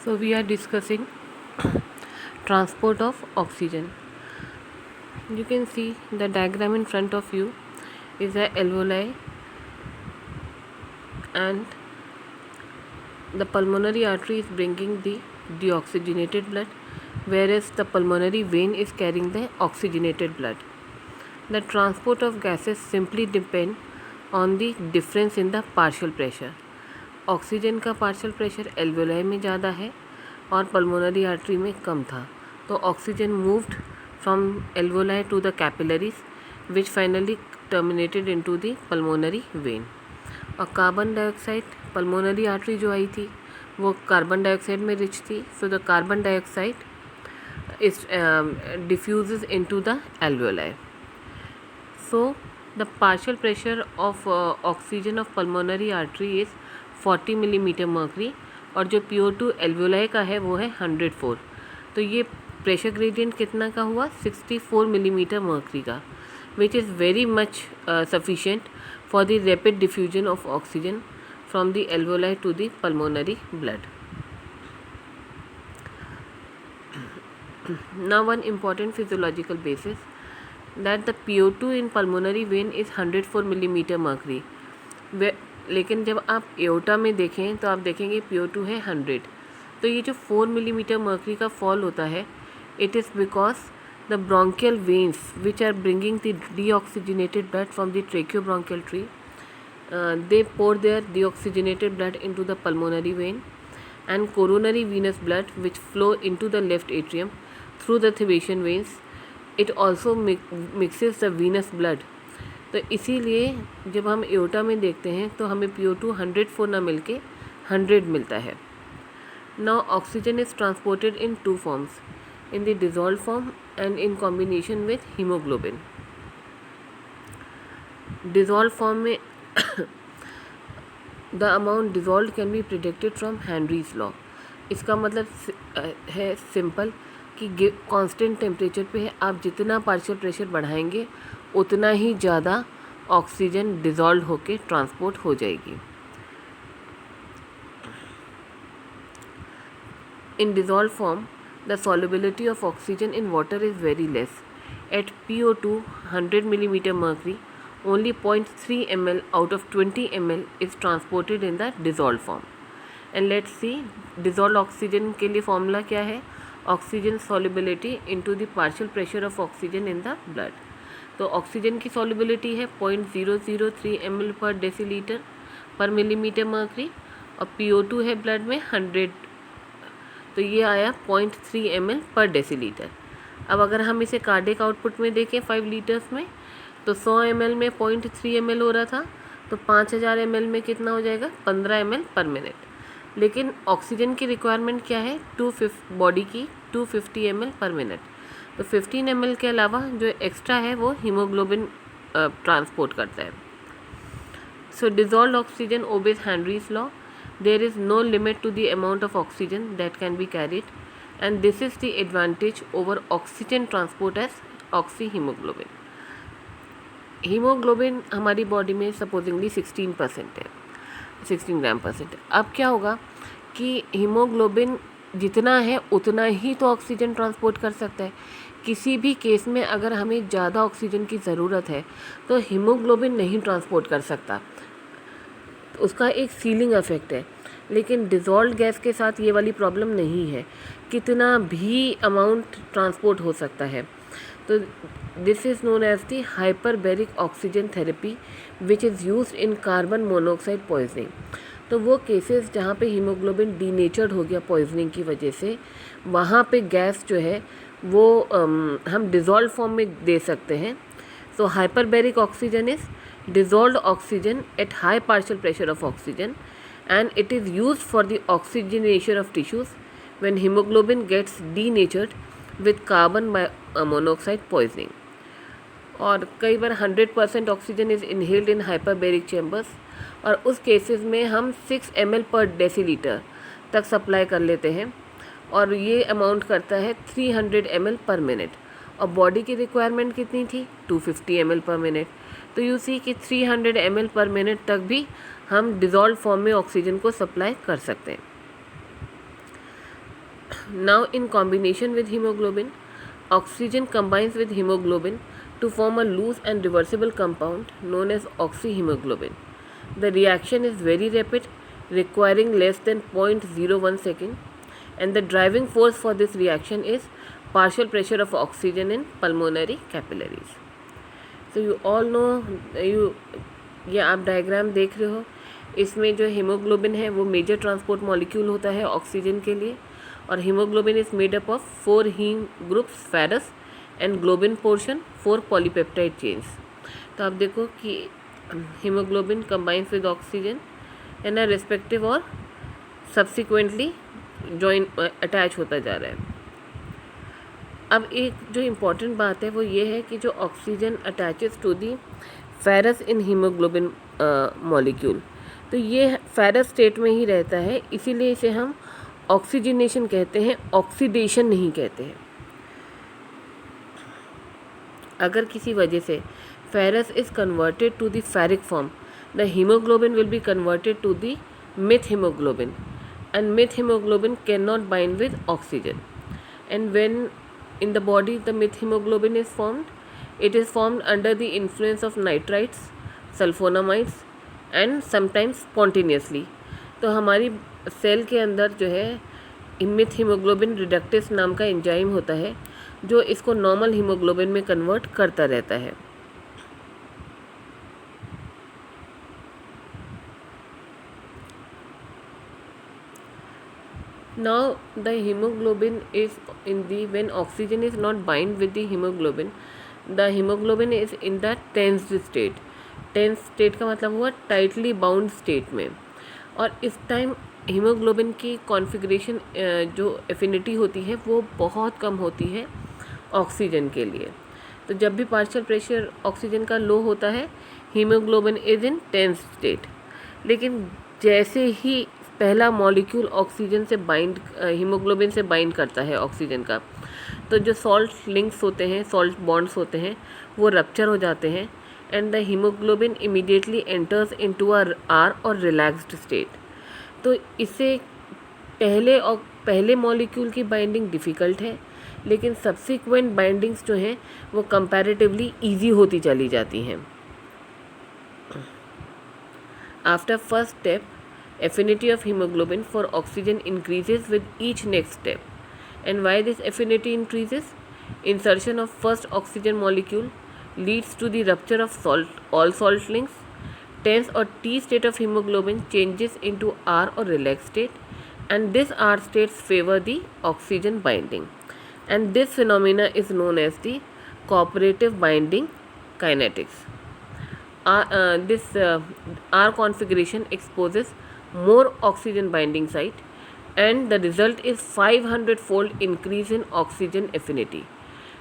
So we are discussing transport of oxygen. You can see the diagram in front of you is a alveoli, and the pulmonary artery is bringing the deoxygenated blood, whereas the pulmonary vein is carrying the oxygenated blood. The transport of gases simply depend on the difference in the partial pressure. Oxygen का partial pressure alveoli में ज़्यादा है और pulmonary artery में कम था, तो oxygen moved from alveoli to the capillaries which finally terminated into the pulmonary vein. और कार्बन डाइऑक्साइड पल्मोनरी आर्टरी जो आई थी वो कार्बन डाइऑक्साइड में रिच थी, so the carbon dioxide is diffuses into the alveoli. So the partial pressure of oxygen of pulmonary artery is 40 millimetre mercury और जो PO2 alveoli का है वो है 104. तो ये प्रेशर ग्रेडियंट कितना का हुआ 64 मिलीमीटर मर्करी का, which is very much sufficient for the rapid diffusion of oxygen from the alveoli to the pulmonary blood. Now one important physiological basis that the PO2 in pulmonary vein is 104 millimetre mercury. लेकिन जब आप aorta में देखें तो आप देखेंगे PO2 है 100. तो ये जो 4 मिलीमीटर मर्करी का फॉल होता है, it is because the bronchial veins which are bringing the deoxygenated blood from the tracheobronchial tree, they pour their deoxygenated blood into the pulmonary vein, and coronary venous blood which flow into the left atrium through the Thebesian veins, it also mixes the venous blood. तो इसीलिए जब हम aorta में देखते हैं तो हमें PO2 104 ना मिल के 100 मिलता है. Now oxygen is transported in two forms, in the dissolved form and in combination with hemoglobin. Dissolved form में the amount dissolved can be predicted from Henry's law. इसका मतलब है सिंपल कि कांस्टेंट टेम्परेचर पे आप जितना पार्शियल प्रेशर बढ़ाएंगे उतना ही ज़्यादा ऑक्सीजन डिज़ोल्व होके ट्रांसपोर्ट हो जाएगी. In dissolved form, the solubility of oxygen in water is very less. At PO2 100 millimeter mercury, only 0.3 ml out of 20 ml is transported in the dissolved form. And let's see dissolved oxygen के लिए formula क्या है. Oxygen solubility into the partial pressure of oxygen in the blood. तो oxygen की solubility है 0.003 ml per decilitre पर millimetre mercury और PO2 है ब्लड में 100, तो ये आया 0.3 ml पर डेसीलीटर. अब अगर हम इसे कार्डियक आउटपुट में देखें 5 लीटर्स में, तो 100 ml में 0.3 ml हो रहा था, तो 5000 ml में कितना हो जाएगा 15 ml पर मिनट. लेकिन ऑक्सीजन की रिक्वायरमेंट क्या है बॉडी की 250 ml पर मिनट. तो 15 ml के अलावा जो एक्स्ट्रा है वो हीमोग्लोबिन ट्रांसपोर्ट करता है. So dissolved oxygen obeys Henry's law. There is no limit to the amount of oxygen that can be carried, and this is the advantage over oxygen transport as oxyhemoglobin. Haemoglobin हमारी body में supposedly 16% है, 16 ग्राम percent है. अब क्या होगा कि haemoglobin जितना है उतना ही तो ऑक्सीजन ट्रांसपोर्ट कर सकता है. किसी भी केस में अगर हमें ज़्यादा ऑक्सीजन की ज़रूरत है तो हीमोग्लोबिन नहीं ट्रांसपोर्ट कर सकता, उसका एक सीलिंग इफेक्ट है. लेकिन डिज़ोल्व्ड गैस के साथ ये वाली प्रॉब्लम नहीं है, कितना भी अमाउंट ट्रांसपोर्ट हो सकता है. तो this is known as the hyperbaric oxygen therapy which is used in carbon monoxide poisoning. तो वो केसेस जहाँ पे हीमोग्लोबिन डीनेचर्ड हो गया पॉइजनिंग की वजह से, वहाँ पे गैस जो है वो हम डिज़ोल्व फॉर्म में दे सकते हैं. So hyperbaric oxygen is dissolved oxygen at high partial pressure of oxygen, and it is used for the oxygenation of tissues when hemoglobin gets denatured with carbon monoxide poisoning. और कई बार 100% oxygen is inhaled in hyperbaric chambers, और उस cases में हम 6 ml पर decilitre तक supply कर लेते हैं, और ये अमाउंट करता है 300 ml पर मिनट. और बॉडी की रिक्वायरमेंट कितनी थी 250 ml पर मिनट. तो यू सी कि 300 ml पर मिनट तक भी हम डिज़ोल्व फॉर्म में ऑक्सीजन को सप्लाई कर सकते हैं. Now in combination with hemoglobin, oxygen combines with hemoglobin to form a loose and reversible compound known as oxyhemoglobin. The reaction is very rapid, requiring less than 0.01 second, and the driving force for this reaction is partial pressure of oxygen in pulmonary capillaries. So you all know, ये आप diagram देख रहे हो, इसमें जो haemoglobin है वो major transport molecule होता है ऑक्सीजन के लिए, और haemoglobin is made up of 4 haem groups, ferrous and globin portion, 4 polypeptide chains. तो आप देखो कि haemoglobin combines with oxygen and respective और सब्सिक्वेंटली जॉइन अटैच होता जा रहा है. अब एक जो इम्पॉर्टेंट बात है वो ये है कि जो oxygen attaches to the ferrous in haemoglobin molecule, तो ये फेरस स्टेट में ही रहता है, इसीलिए इसे हम ऑक्सीजनेशन कहते हैं, ऑक्सीडेशन नहीं कहते हैं. अगर किसी वजह से ferrous is converted to the ferric form, the haemoglobin will be converted to the meth haemoglobin, and meth haemoglobin can not bind with oxygen. And when in the body the methemoglobin is formed, it is formed under the influence of nitrites, sulfonamides and sometimes spontaneously. तो हमारी cell के अंदर जो है मेथहीमोग्लोबिन reductase नाम का enzyme होता है जो इसको नॉर्मल हीमोग्लोबिन में कन्वर्ट करता रहता है. Now the hemoglobin is in the, when oxygen is not bind with the hemoglobin is in the tensed state. Tensed state का मतलब हुआ tightly bound state में, और इस टाइम हीमोग्लोबिन की कॉन्फ़िगरेशन जो एफिनिटी होती है वो बहुत कम होती है ऑक्सीजन के लिए. तो जब भी पार्शियल प्रेशर ऑक्सीजन का लो होता है haemoglobin is in tense state. लेकिन जैसे ही पहला मॉलिक्यूल ऑक्सीजन से बाइंड, हीमोग्लोबिन से बाइंड करता है ऑक्सीजन का, तो जो सॉल्ट लिंक्स होते हैं, सॉल्ट बॉन्ड्स होते हैं, वो रप्चर हो जाते हैं, and the haemoglobin immediately enters into R और रिलैक्स्ड स्टेट. तो इससे पहले मॉलिक्यूल की बाइंडिंग डिफ़िकल्ट है, लेकिन सब्सिक्वेंट बाइंडिंग्स जो हैं वो कंपैरेटिवली ईजी होती चली जाती हैं. After first step, affinity of hemoglobin for oxygen increases with each next step. And why this affinity increases? Insertion of first oxygen molecule leads to the rupture of all salt links. Tense or T state of hemoglobin changes into R or relaxed state, and this R states favor the oxygen binding, and this phenomena is known as the cooperative binding kinetics. This R configuration exposes more oxygen binding site, and the result is 500-fold increase in oxygen affinity,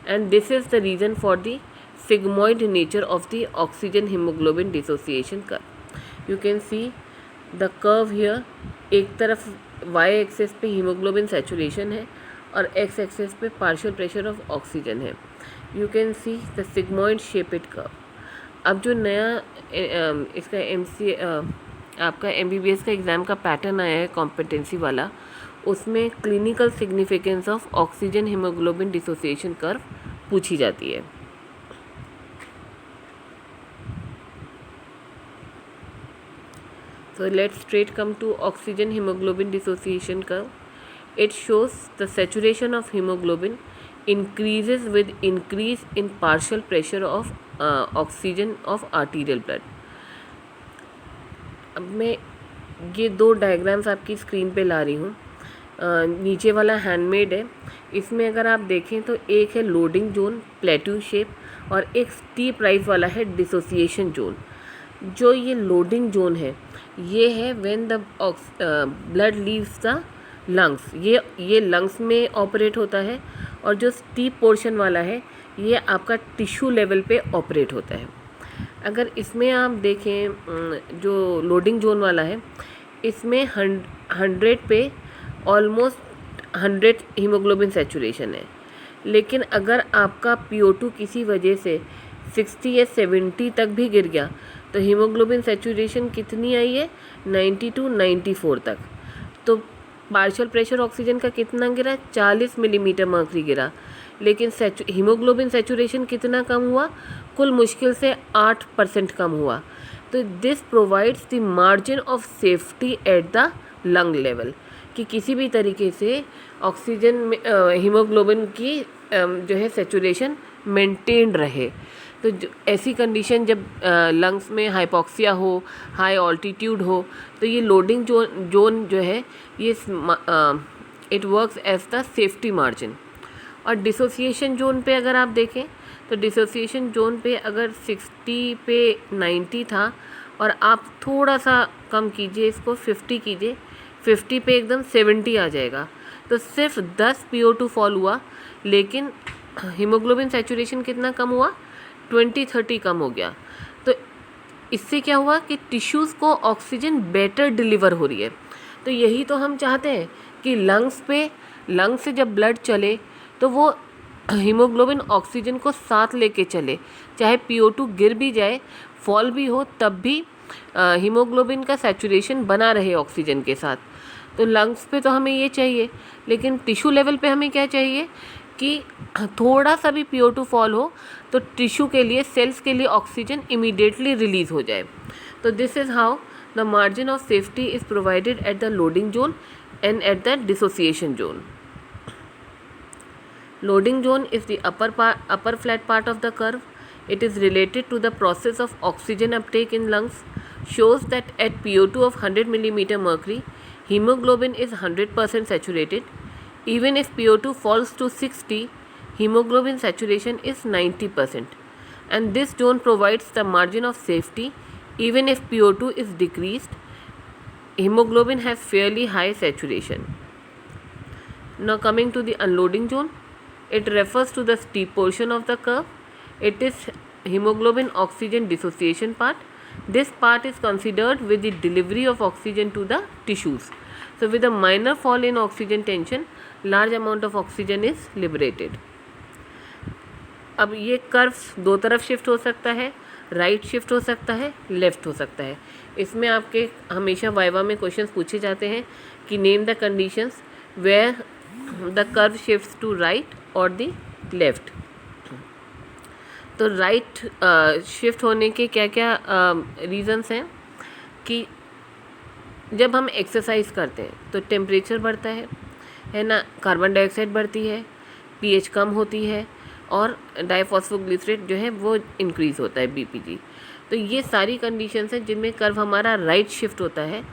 and this is the reason for the sigmoid nature of the oxygen hemoglobin dissociation curve. You can see the curve here. एक तरफ y access पे haemoglobin saturation है और x access पे partial pressure of oxygen है. You can see the sigmoid shaped curve. अब जो नया इसका आपका MBBS का एग्ज़ाम का पैटर्न आया है कॉम्पिटेंसी वाला, उसमें clinical significance of oxygen haemoglobin dissociation curve पूछी जाती है. So let's straight come to oxygen hemoglobin dissociation curve. It shows the saturation of hemoglobin increases with increase in partial pressure of oxygen of arterial blood. अब मैं ये 2 diagrams आपकी screen पे ला रही हूँ. नीचे वाला हैंडमेड है. इसमें अगर आप देखें तो एक है लोडिंग जोन प्लेट्यू शेप, और एक स्टीप राइज वाला है डिसोसिएशन जोन. जो ये लोडिंग जोन है ये है when the blood leaves the lungs, ये लंग्स में ऑपरेट होता है, और जो स्टीप पोर्शन वाला है ये आपका टिश्यू लेवल पे ऑपरेट होता है. अगर इसमें आप देखें जो लोडिंग जोन वाला है, इसमें 100 पे ऑलमोस्ट 100 हीमोग्लोबिन सैचुरेशन है. लेकिन अगर आपका PO2 किसी वजह से 60 या 70 तक भी गिर गया तो हीमोग्लोबिन सैचुरेशन कितनी आई है? 90 to 94 तक. तो पार्शियल प्रेशर ऑक्सीजन का कितना गिरा, 40 मिलीमीटर मर्करी गिरा, लेकिन हीमोग्लोबिन सेचुरेशन कितना कम हुआ, कुल मुश्किल से 8% कम हुआ। तो this provides the margin of safety eight the lung level, कि किसी भी तरीके से ऑक्सीजन में हीमोग्लोबिन की जो है सेचुरेशन मेंटेन रहे। तो ऐसी कंडीशन जब लंग्स में हाइपोक्सिया हो, हाई ऑल्टीट्यूड हो, तो ये लोडिंग जोन जो है ये it works as the safety margin. और डिसोसिएशन जोन पे अगर आप देखें तो डिसोसिएशन जोन पे अगर 60 पे 90 था और आप थोड़ा सा कम कीजिए, इसको 50 कीजिए, 50 पे एकदम 70 आ जाएगा। तो सिर्फ 10 PO2 फॉल हुआ, लेकिन हीमोग्लोबिन सेचुरेशन कितना कम हुआ, 20-30 कम हो गया। तो इससे क्या हुआ कि टिश्यूज़ को ऑक्सीजन बेटर डिलीवर हो रही है। तो यही तो हम चाहते हैं कि लंग्स से जब ब्लड चले तो वो हीमोग्लोबिन ऑक्सीजन को साथ लेके चले, चाहे PO2 गिर भी जाए, फॉल भी हो, तब भी हीमोग्लोबिन का सैचुरेशन बना रहे ऑक्सीजन के साथ। तो लंग्स पे तो हमें ये चाहिए, लेकिन टिश्यू लेवल पे हमें क्या चाहिए कि थोड़ा सा भी PO2 फॉल हो तो टिश्यू के लिए, सेल्स के लिए ऑक्सीजन इमीडिएटली रिलीज़ हो जाए। तो this is how the margin of safety is provided at the loading zone and at the dissociation zone. Loading zone is the upper flat part of the curve. It is related to the process of oxygen uptake in lungs. Shows that at PO2 of 100 millimeter mercury, hemoglobin is 100% saturated. Even if PO2 falls to 60, hemoglobin saturation is 90%. And this zone provides the margin of safety. Even if PO2 is decreased, hemoglobin has fairly high saturation. Now coming to the unloading zone. It refers to the steep portion of the curve. It is hemoglobin oxygen dissociation part. This part is considered with the delivery of oxygen to the tissues. So with a minor fall in oxygen tension, large amount of oxygen is liberated. अब ये curves दो तरफ shift हो सकता है, right shift हो सकता है, लेफ़्ट हो सकता है। इसमें आपके हमेशा वाइवा में क्वेश्चंस पूछे जाते हैं कि name the conditions where the curve shifts to right और दी लेफ़्ट। तो राइट शिफ्ट होने के क्या क्या रीज़न्स हैं कि जब हम एक्सरसाइज करते हैं तो टेम्परेचर बढ़ता है ना, कार्बन डाइऑक्साइड बढ़ती है, pH कम होती है और डाइफॉस्फोग्लिसरेट जो है वो इंक्रीज़ होता है, BPG। तो ये सारी कंडीशंस हैं जिनमें कर्व हमारा राइट शिफ्ट होता है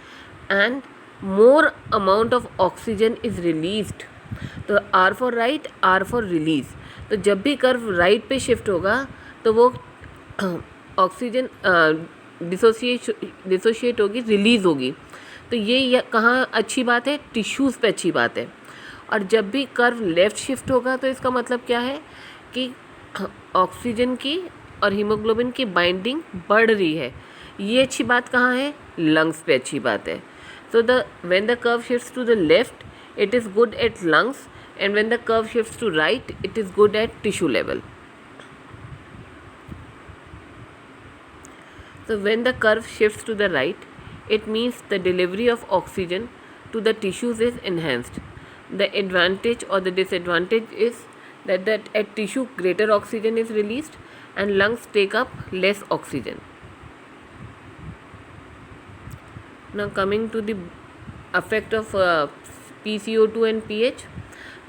and more amount of oxygen is released. तो R for right, R for release. तो जब भी कर्व राइट पे शिफ्ट होगा तो वो ऑक्सीजन डिसोशिएट होगी, रिलीज़ होगी। तो ये कहाँ अच्छी बात है, टिश्यूज़ पे अच्छी बात है। और जब भी कर्व लेफ़्ट शिफ्ट होगा तो इसका मतलब क्या है कि ऑक्सीजन की और हीमोग्लोबिन की बाइंडिंग बढ़ रही है। ये अच्छी बात कहाँ है, लंग्स पे अच्छी बात है। So when the curve shifts to the left, it is good at lungs, and when the curve shifts to right, it is good at tissue level. So when the curve shifts to the right, it means the delivery of oxygen to the tissues is enhanced. The advantage or the disadvantage is that at tissue greater oxygen is released and lungs take up less oxygen. Now coming to the effect of PCO2 and pH।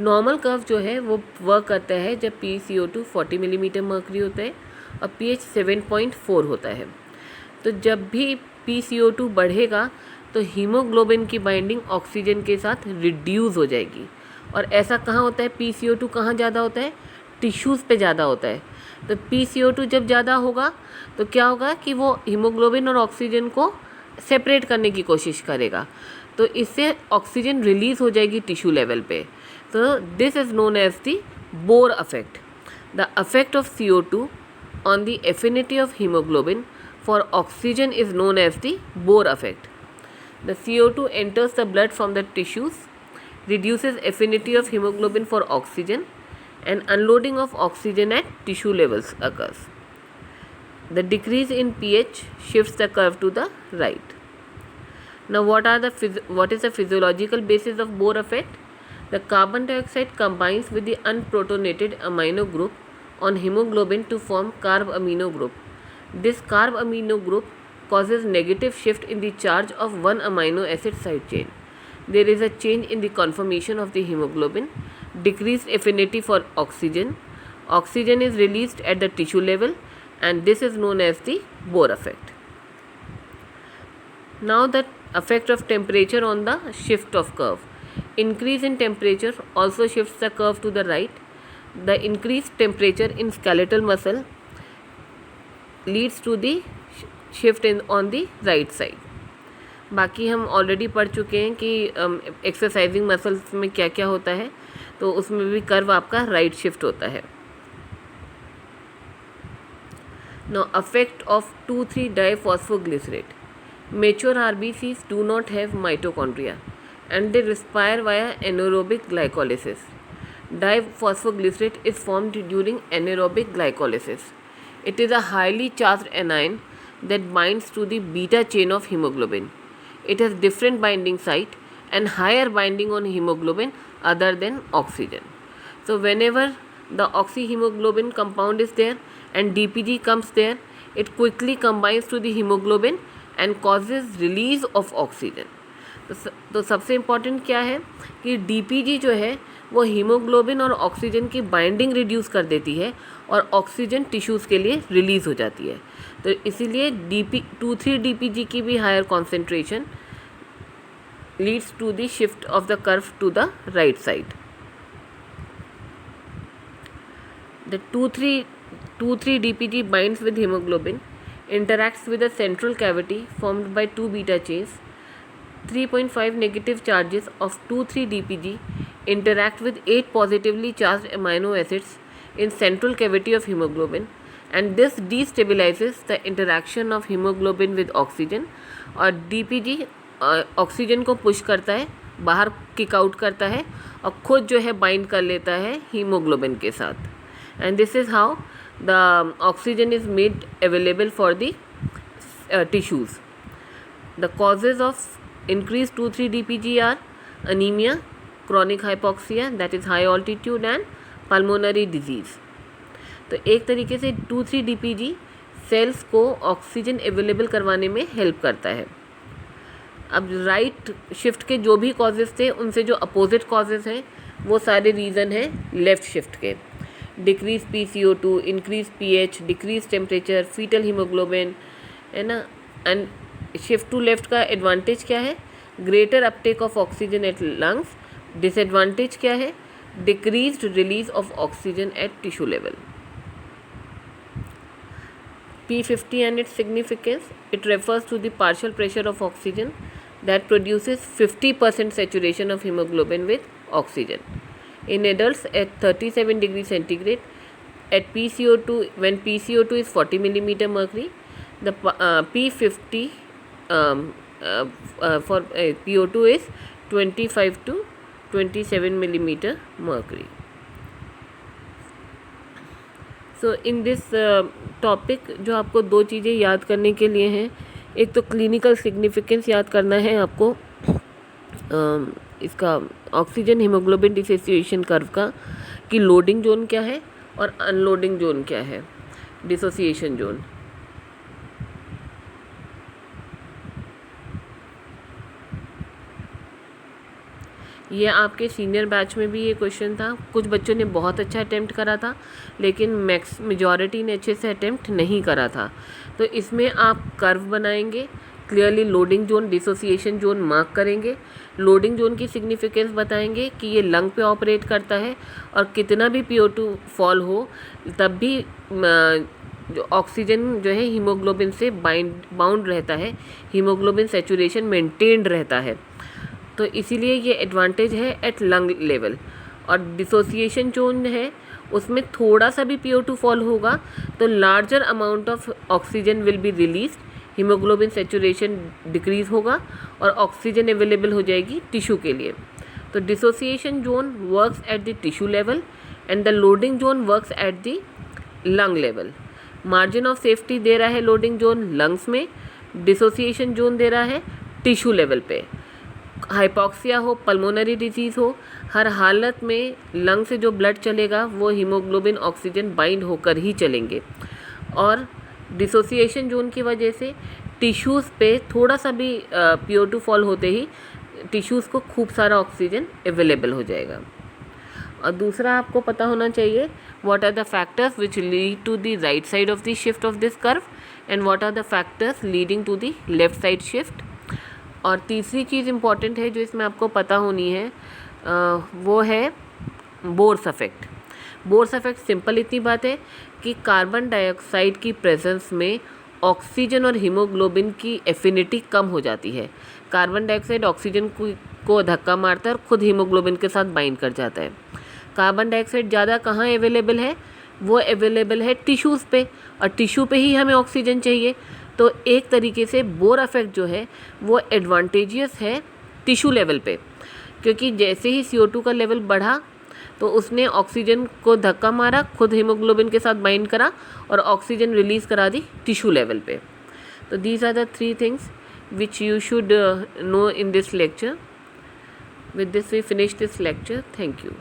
Normal curve जो है वो work करता है जब PCO2 40 millimetre mercury होता है और pH 7.4 होता है। तो जब भी PCO2 बढ़ेगा तो हीमोग्लोबिन की बाइंडिंग ऑक्सीजन के साथ रिड्यूस हो जाएगी। और ऐसा कहाँ होता है, PCO2 कहाँ ज़्यादा होता है, टिश्यूज़ पे ज़्यादा होता है। तो PCO2 जब ज़्यादा होगा तो क्या होगा कि वो हीमोग्लोबिन और ऑक्सीजन को सेपरेट करने की कोशिश करेगा, तो इससे ऑक्सीजन रिलीज़ हो जाएगी टिश्यू लेवल पे। तो this is known as the Bohr effect. The effect of CO2 on the affinity of haemoglobin for oxygen is known as the Bohr effect. The CO2 enters the blood from the tissues, reduces affinity of hemoglobin for oxygen, and unloading of oxygen at tissue levels occurs. The decrease in pH shifts the curve to the right. Now, what is the physiological basis of Bohr effect? The carbon dioxide combines with the unprotonated amino group on hemoglobin to form carb amino group. This carb amino group causes negative shift in the charge of one amino acid side chain. There is a change in the conformation of the hemoglobin, decreased affinity for oxygen. Oxygen is released at the tissue level, and this is known as the Bohr effect. Now, the effect of temperature on the shift of curve. Increase in temperature also shifts the curve to the right. The increased temperature in skeletal muscle leads to the shift on the right side. बाकी हम already पढ़ चुके हैं कि exercising muscles में क्या क्या होता है, तो उसमें भी कर्व आपका राइट शिफ्ट होता है. Now, effect of 2,3-diphosphoglycerate. Mature RBCs do not have mitochondria and they respire via anaerobic glycolysis. Diphosphoglycerate is formed during anaerobic glycolysis. It is a highly charged anion that binds to the beta chain of hemoglobin. It has different binding site and higher binding on hemoglobin other than oxygen. So whenever the oxyhemoglobin compound is there and DPG comes there, it quickly combines to the hemoglobin and causes release of oxygen. तो सबसे important क्या है कि DPG जो है वो haemoglobin और oxygen की बाइंडिंग रिड्यूस कर देती है और ऑक्सीजन टिश्यूज़ के लिए रिलीज़ हो जाती है. तो इसीलिए 2,3-DPG की भी higher concentration leads to the shift of the curve to the right side. The 2,3-DPG binds with hemoglobin, interacts with a central cavity formed by two beta chains. 3.5 negative charges of 2,3-DPG interact with 8 positively charged amino acids in central cavity of hemoglobin, and this destabilizes the interaction of hemoglobin with oxygen. और DPG oxygen को push करता है, बाहर kick out करता है और खुद जो है बाइंड कर लेता है हीमोग्लोबिन के साथ. And this is how the oxygen is made available for the tissues. The causes of increased 2,3-DPG are anemia, chronic hypoxia, that is high altitude, and pulmonary disease. तो एक तरीके से 2,3-DPG सेल्स को oxygen available करवाने में help करता है. अब राइट शिफ्ट के जो भी कॉजेज़ थे उनसे जो अपोजिट कॉजेज़ हैं वो सारे रीज़न हैं लेफ़्ट शिफ्ट के. Decrease PCO2, increase pH, decrease temperature, foetal haemoglobin, है ना. एंड शिफ्ट टू लेफ्ट का एडवांटेज क्या है? Greater uptake of oxygen at lungs. Disadvantage क्या है? Decreased release of oxygen at tissue level. P50 and its significance. It refers to the partial pressure of oxygen that produces 50% saturation of hemoglobin with oxygen. In adults at 37 degrees centigrade, at PCO2, when PCO2 is 40 millimeter mercury, the P50 for PO2 is 25 to 27 millimeter mercury. So in this topic जो आपको दो चीज़ें याद करने के लिए हैं, एक तो क्लिनिकल सिग्निफिकेंस याद करना है आपको इसका ऑक्सीजन हीमोग्लोबिन डिसोसिएशन कर्व का, कि लोडिंग जोन क्या है और अनलोडिंग जोन क्या है, डिसोसिएशन जोन. ये आपके सीनियर बैच में भी ये क्वेश्चन था. कुछ बच्चों ने बहुत अच्छा अटेम्प्ट करा था लेकिन मेजॉरिटी ने अच्छे से अटेम्प्ट नहीं करा था. तो इसमें आप कर्व बनाएंगे, clearly loading zone dissociation zone mark करेंगे, लोडिंग जोन की सिग्निफिकेंस बताएंगे कि ये लंग पे ऑपरेट करता है और कितना भी PO2 फॉल हो तब भी जो ऑक्सीजन जो है हीमोग्लोबिन से बाउंड रहता है, हीमोग्लोबिन सैचुरेशन मेंटेन्ड रहता है. तो इसीलिए ये एडवांटेज है एट लंग लेवल. और डिसोसिएशन जोन है उसमें थोड़ा सा भी PO2 फॉल होगा तो larger amount of oxygen will be release, haemoglobin saturation decrease होगा और ऑक्सीजन अवेलेबल हो जाएगी टिश्यू के लिए. तो dissociation zone works at the tissue level and the loading zone works at the lung level. Margin of safety दे रहा है लोडिंग जोन लंग्स में, डिसोसिएशन जोन दे रहा है टिश्यू लेवल पे। हाइपॉक्सिया हो, पल्मोनरी डिजीज़ हो, हर हालत में लंग से जो ब्लड चलेगा वो हीमोग्लोबिन ऑक्सीजन बाइंड होकर ही चलेंगे। और डिसोसिएशन जोन की वजह से टिश्यूज़ पे थोड़ा सा भी PO2 फॉल होते ही टिश्यूज़ को खूब सारा ऑक्सीजन अवेलेबल हो जाएगा। और दूसरा आपको पता होना चाहिए what are the factors which lead to the right side of the shift of this curve and what are the factors leading to the left side shift. और तीसरी चीज़ इम्पॉर्टेंट है जो इसमें आपको पता होनी है वो है Bohr's effect. Bohr's effect simple इतनी बात है कि कार्बन डाइऑक्साइड की प्रेजेंस में ऑक्सीजन और हीमोग्लोबिन की एफिनिटी कम हो जाती है। कार्बन डाइऑक्साइड ऑक्सीजन को धक्का मारता है और खुद हीमोग्लोबिन के साथ बाइंड कर जाता है। कार्बन डाइऑक्साइड ज़्यादा कहाँ अवेलेबल है? वो अवेलेबल है टिश्यूज़ पे, और टिश्यू पे ही हमें ऑक्सीजन चाहिए। तो एक तरीके से बोर इफेक्ट जो है वो एडवांटेजियस है टिश्यू लेवल पे, क्योंकि जैसे ही CO2 का लेवल बढ़ा तो उसने ऑक्सीजन को धक्का मारा, खुद हीमोग्लोबिन के साथ बाइंड करा और ऑक्सीजन रिलीज़ करा दी टिश्यू लेवल पे। तो these are the 3 things which you should know in this lecture. With this we finish this lecture. Thank you.